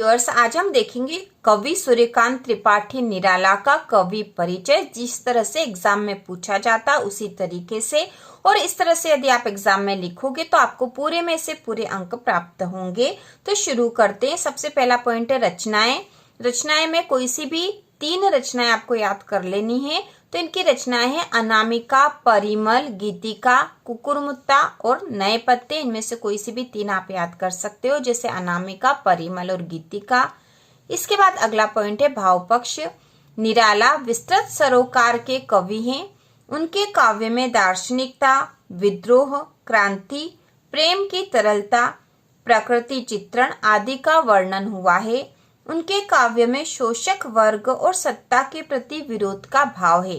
Viewers, आज हम देखेंगे कवि सूर्यकांत त्रिपाठी निराला का कवि परिचय। जिस तरह से एग्जाम में पूछा जाता उसी तरीके से और इस तरह से यदि आप एग्जाम में लिखोगे तो आपको पूरे में से पूरे अंक प्राप्त होंगे। तो शुरू करते हैं। सबसे पहला पॉइंट है रचनाएं। रचनाएं में कोई सी भी 3 रचनाएं आपको याद कर लेनी है। तो इनकी रचनाएं हैं अनामिका, परिमल, गीतिका, कुकुरमुत्ता और नए पत्ते। इनमें से कोई सी भी 3 आप याद कर सकते हो, जैसे अनामिका, परिमल और गीतिका। इसके बाद अगला पॉइंट है भाव पक्ष। निराला विस्तृत सरोकार के कवि हैं। उनके काव्य में दार्शनिकता, विद्रोह, क्रांति, प्रेम की तरलता, प्रकृति चित्रण आदि का वर्णन हुआ है। उनके काव्य में शोषक वर्ग और सत्ता के प्रति विरोध का भाव है।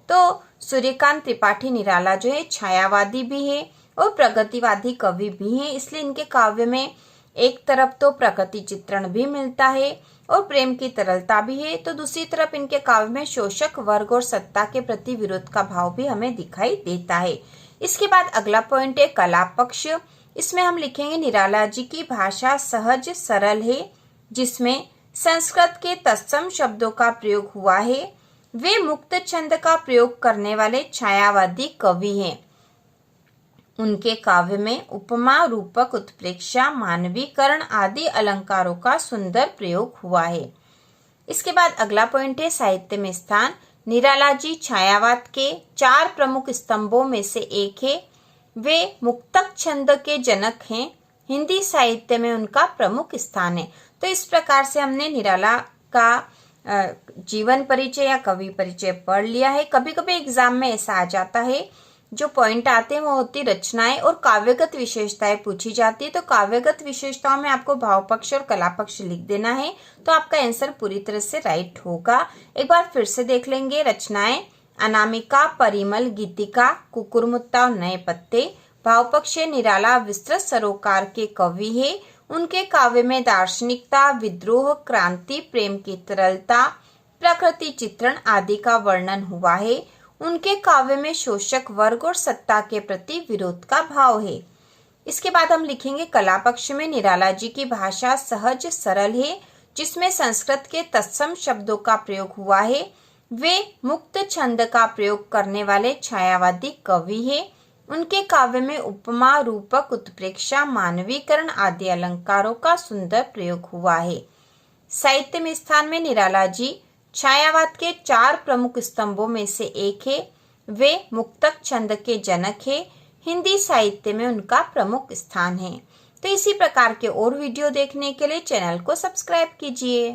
तो सूर्यकांत त्रिपाठी निराला जो है छायावादी भी है और प्रगतिवादी कवि भी हैं, इसलिए इनके काव्य में एक तरफ तो प्रकृति चित्रण भी मिलता है और प्रेम की तरलता भी है, तो दूसरी तरफ इनके काव्य में शोषक वर्ग और सत्ता के प्रति विरोध का भाव भी हमें दिखाई देता है। इसके बाद अगला पॉइंट है कला पक्ष। इसमें हम लिखेंगे निराला जी की भाषा सहज सरल है, जिसमें संस्कृत के तत्सम शब्दों का प्रयोग हुआ है। वे मुक्त छंद का प्रयोग करने वाले छायावादी कवि हैं। उनके काव्य में उपमा, रूपक, उत्प्रेक्षा, मानवीकरण आदि अलंकारों का सुंदर प्रयोग हुआ है। इसके बाद अगला पॉइंट है साहित्य में स्थान। निराला जी छायावाद के 4 प्रमुख स्तंभों में से एक है। वे मुक्तक छंद के जनक हैं। हिंदी साहित्य में उनका प्रमुख स्थान है। तो इस प्रकार से हमने निराला का जीवन परिचय या कवि परिचय पढ़ लिया है। कभी कभी एग्जाम में ऐसा आ जाता है, जो पॉइंट आते हैं वो होती रचनाएं और काव्यगत विशेषताएं पूछी जाती है। तो काव्यगत विशेषताओं में आपको भाव पक्ष और कला पक्ष लिख देना है, तो आपका आंसर पूरी तरह से राइट होगा। एक बार फिर से देख लेंगे। रचनाएं अनामिका, परिमल, गीतिका, कुकुरमुत्ता और नए पत्ते। भाव पक्ष निराला विस्तृत सरोकार के कवि है। उनके काव्य में दार्शनिकता, विद्रोह, क्रांति, प्रेम की तरलता, प्रकृति चित्रण आदि का वर्णन हुआ है। उनके काव्य में शोषक वर्ग और सत्ता के प्रति विरोध का भाव है। इसके बाद हम लिखेंगे कला पक्ष में निराला जी की भाषा सहज सरल है, जिसमें संस्कृत के तत्सम शब्दों का प्रयोग हुआ है। वे मुक्त छंद का प्रयोग करने वाले छायावादी कवि हैं। उनके काव्य में उपमा, रूपक, उत्प्रेक्षा, मानवीकरण आदि अलंकारों का सुंदर प्रयोग हुआ है। साहित्य में स्थान में निराला जी छायावाद के 4 प्रमुख स्तंभों में से एक है। वे मुक्तक छंद के जनक है। हिंदी साहित्य में उनका प्रमुख स्थान है। तो इसी प्रकार के और वीडियो देखने के लिए चैनल को सब्सक्राइब कीजिए।